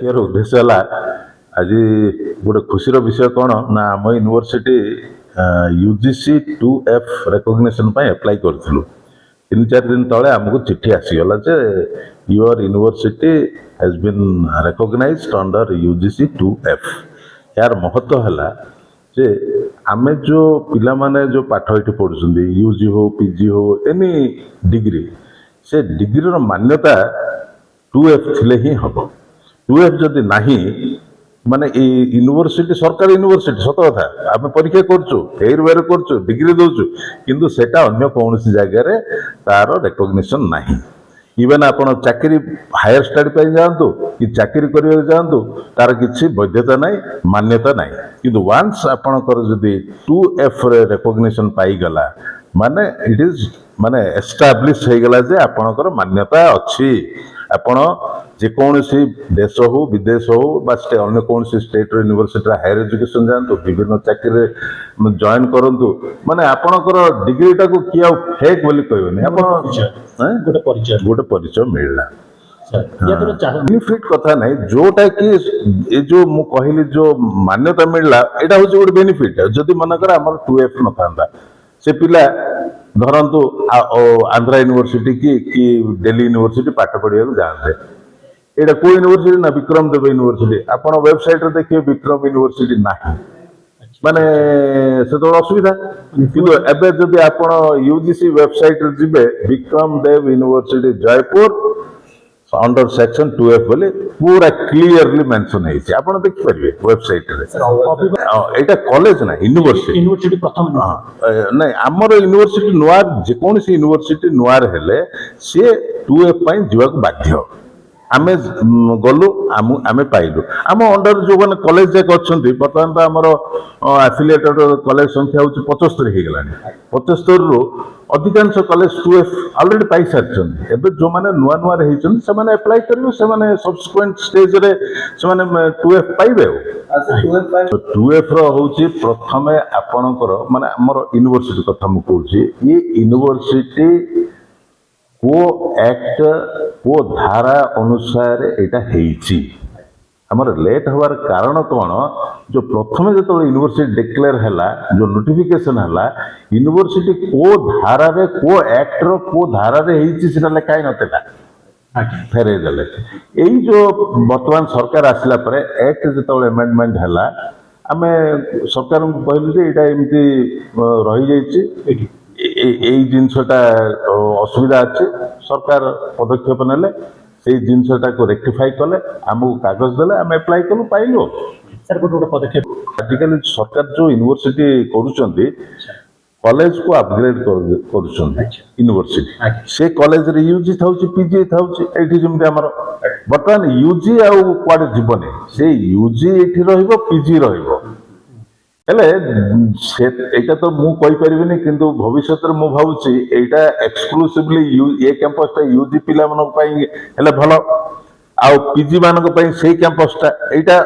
यार उद्देश्य है आज गोटे खुशीर विषय कौन ना आम university UGC 2F recognition apply करूँ 3-4 दिन तले आमको चिट्ठी आसीगला जे your university has been recognised under UGC 2F। यार महत्व है जे आमे जो पिला माने जो पाठ ये पढ़ुं यूजी हो पीजी हो एनी डिग्री से डिग्री मान्यता 2F थिले ही हम 2F जदि नाही माने यूनिवर्सिटी सरकार यूनिवर्सिटी सत कथा आम परीक्षा करूँ फेर वेर करूँ डिग्री दौचु किंतु सेटा अन्य कौन जगार तार रेकग्निशन नाही। इवेन आपड़ चाकरी हायर स्टडी पर जातु कि चाकरी करने जातु तार किसी वैधता ना मान्यता ना किंतु वन्स आपणकर जदि 2F रेकग्निशन पाईगला माने इट इज माने एस्टाब्लिश हो गला जे आपणकर मान्यता अच्छी आपण जेकोसी देश हो विदेश हो अन्य कौन स्टेट यूनिवर्सिटी हायर एजुकेशन जातु विभिन्न चाकरी जॉइन करूँ माने आपणकर डिग्रीटा को किए फेक बोली कहबनी गोटे परिचय मिलला बेनिफिट कथा नहीं जोटा कि ये जो मु कहली जो मान्यता मिलला एटा हूँ गोटे बेनिफिट जदि मनकर आम 2F न था से पिला धरतु आंध्रा यूनिवर्सिटी कि दिल्ली यूनिवर्सिटी पाठ पढ़ा जाते यहाँ को यूनिवर्सिटी ना विक्रम देव यूनिवर्सिटी आप वेबसाइट देखिए विक्रम यूनिवर्सिटी ना माने से असुविधा किंतु एबे जदि आप यूजीसी वेबसाइट जीवे Vikram Dev university Jaipur under section 2F बोले पूरा क्लियरली मेंशन है आपन देखि परिबे वेबसाइट रे एटा कॉलेज ना यूनिवर्सिटी प्रथम नहीं हमर यूनिवर्सिटी नुआर जे कोनसी यूनिवर्सिटी नुआर हेले से 2F पई जीवाक बाध्य आमे गलु आमे पाइलु आम अंडर जो मैंने कॉलेज जाक अच्छा बर्तमान तो आमर एफिलिएटेड कॉलेज संख्या हूँ 75 हो गलानी 75 रु अधिकांश कॉलेज 2F ऑलरेडी पाई सारी एबे जो माने नुआ नुआ रही से माने अप्लाई करेंगे से माने सब्सिक्वेंट स्टेज रे से माने 2F पाइबे 2F रो होची प्रथम आपणकर माने हमर यूनिवर्सिटी कथा मु कहूची ये यूनिवर्सिटी को एक्ट को धारा अनुसार एटा हेची हमर लेट हवार कारण कौन जो प्रथम जो यूनिवर्सिटी डिक्लेयर हैला जो नोटिफिकेशन हैला यूनिवर्सिटी को धारा रे को एक्ट रो को धारा रे हेची सेटा लेखाई नतेला फेरे देले एई जो वर्तमान सरकार आसिला परे एक्ट जो अमेंडमेंट हैला आमे सरकार को कहलु जे एटा एमती रही जाईची यही जिनसटा असुविधा अच्छे सरकार पदक्षेप नेले से जिनसटा को रेक्टिफाई कले आमको कागज देले आम अप्लाई कलु पाइलु सर गोटे पदक्षेप आजिकल सरकार जो यूनिवर्सिटी करूचंती कॉलेज को अपग्रेड करूचंती यूनिवर्सिटी से कॉलेज रे यूजी थाउची पीजी थाउची एठी जेमते हमर बर्तमान यूजी आ क्वाडे जीवने से यूजी एठी रहइबो पीजी रहइबो हेले एटा तो मु कहि परिबिनी किंतु भविष्य रे मु भाबुची एटा एक्सक्लूसिवली ये कैंपस टा यूजी पिला मन पई हेले भलो आ पीजी मान पई सेही कैंपस टा एटा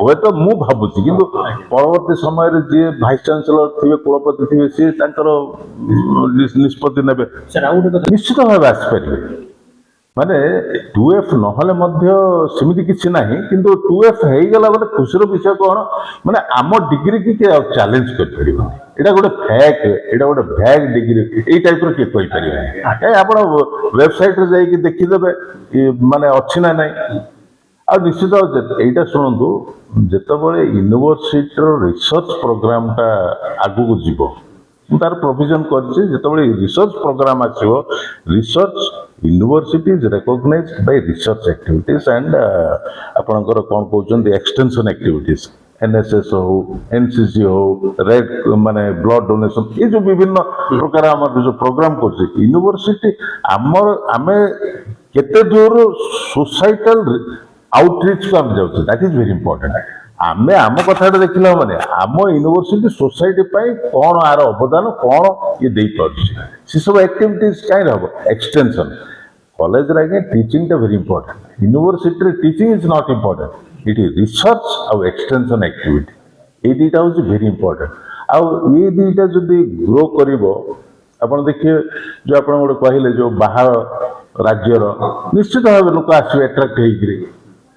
होय तो मु भाबुची किंतु परवर्ती समय रे जे वाइस चांसलर थिबे कुलपति थिबे से तांकर निष्पत्ति नेबे निश्चित भाबे आस परिबे माने 2F नहले मध्य सेमिति किछि नाही किंतु 2F हेई गला बटे खुशीर विषय कोन माने आम डिग्री की के चैलेंज कर परिबो एटा गोटे फेक एटा गोटे भैग डिग्री एई टाइप रो के कहि परिबो ए आपण वेबसाइट रे जाई कि देखि देबे माने अछि ना नाही आ निश्चित एटा सुनंतु जेतबेले यूनिवर्सिटी रो रिसर्च प्रोग्राम टा आगु जीवो तार प्रोविजन करछि जेतबेले रिसर्च प्रोग्राम आछियो research university is recognised by research activities and आपनकर कोन कहउछन एक्सटेंशन एक्टिविटीज एनएसएस हो एनसीसी हो रेड माने ब्लड डोनेशन ये जो विभिन्न प्रकार हमर जो प्रोग्राम करछि यूनिवर्सिटी हमर आमे केते दूर सोसाइटल आउटरीच को हम जाउछि दैट इज वेरी इंपोर्टेंट आमे आम कथा देखला माने आम यूनिवर्सिटी सोसाइटी पाई कौन आर अवदान कौन ये दे पारछि से सब एक्टिविटीज काई हबो एक्सटेंशन कॉलेज रे आगे टीचिंग टा वेरी इंपोर्टेंट यूनिवर्सिटी रे teaching is not important it is research और एक्सटेंशन एक्टिविटी ये दुटा हूँ वेरी इंपोर्टेंट आउ ये दुटा जदि ग्रो करिवो आपण देखिए जो आपण गोटे कहले जो बाहर राज्यर निश्चित भाव लोक आसवे अट्राक्ट होकर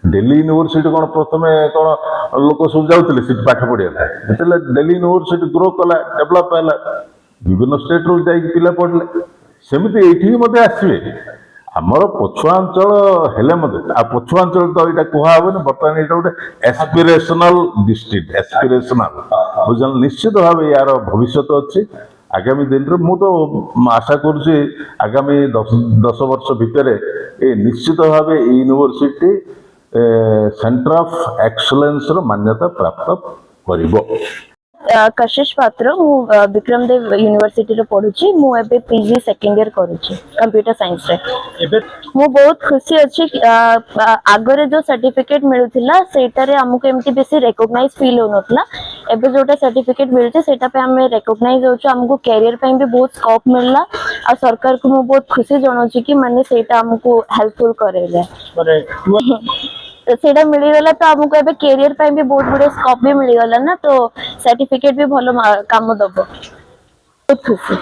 दिल्ली यूनिवर्सिटी कौन प्रथम कौन लोक सब जाते सीट पाठ पढ़ा जो दिल्ली यूनिवर्सिटी ग्रो कला डेभलप है विभिन्न स्टेट रू जा पिला पढ़ले सेमती ये आसवे आमर पछुआंचल हेले पछुआंचल तो यहाँ कहन बर्तमान ये गोटे एस्पिरेशनल डिस्ट्रिक्ट एस्पिरेशनल बुझल निश्चित भाव यार भविष्य अच्छी आगामी दिन में मु तो आशा करुँच आगामी 10 वर्ष भितर ये निश्चित भाव यूनिवर्सिटी सेंटर ऑफ एक्सलेंस रो मान्यता प्राप्त करिबो। कशिश पात्र मु विक्रमदेव यूनिवर्सिटी रे पढुची मु एबे पीजी सेकंड ईयर करूची कंप्यूटर साइंस रे एबे मु बहुत खुशी अछि आगरे जो सर्टिफिकेट मिलुथिला सेटा रे हमको एमती बेसी रिकॉग्नाइज फील होनथला एबे जोटा सर्टिफिकेट मिलते सेटा पे हमें रिकॉग्नाइज होछ हमको कैरियर पे भी बहुत स्कोप मिलला आ सरकार को मु बहुत खुशी जणोची कि माने सेटा हमको हेल्पफुल करेले सेटा मिलगला तो हमको एबे कैरियर पे भी बहुत बड़े स्कोप भी मिलगला ना तो सर्टिफिकेट भी भलो काम दबो बहुत खुशी।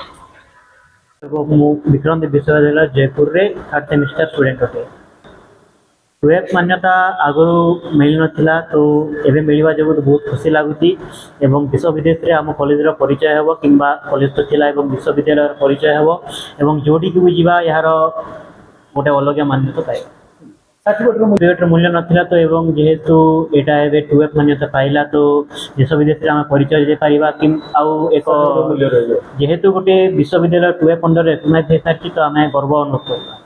मु विक्रमदेव विश्वविद्यालय जयपुर रे 3rd सेमिस्टर स्टूडेंट होते ट्वेल्थ मान्यता आगु मिल नथिला तो एबे मिलवा जो बहुत खुशी लागुची एवं देश विदेश रे हम कॉलेज रो परिचय हेबो किंबा कॉलेज तो थिला एवं विश्वविद्यालय रो परिचय हेबो एवं जोडी की भी जीवा यार गोटे अलग मान्यता पाए सर्टिफिकेट मूल्य नथिला तो एवं जेहेतु एटा एबे 12th मान्यता पाइला तो देश विदेश रे हम परिचय दे पारिबा कि आउ एक जेहेतु गोटे विश्वविद्यालय 12 15 रिकॉग्नाइज हे सारची तो हमें गर्व अनुभव करबा।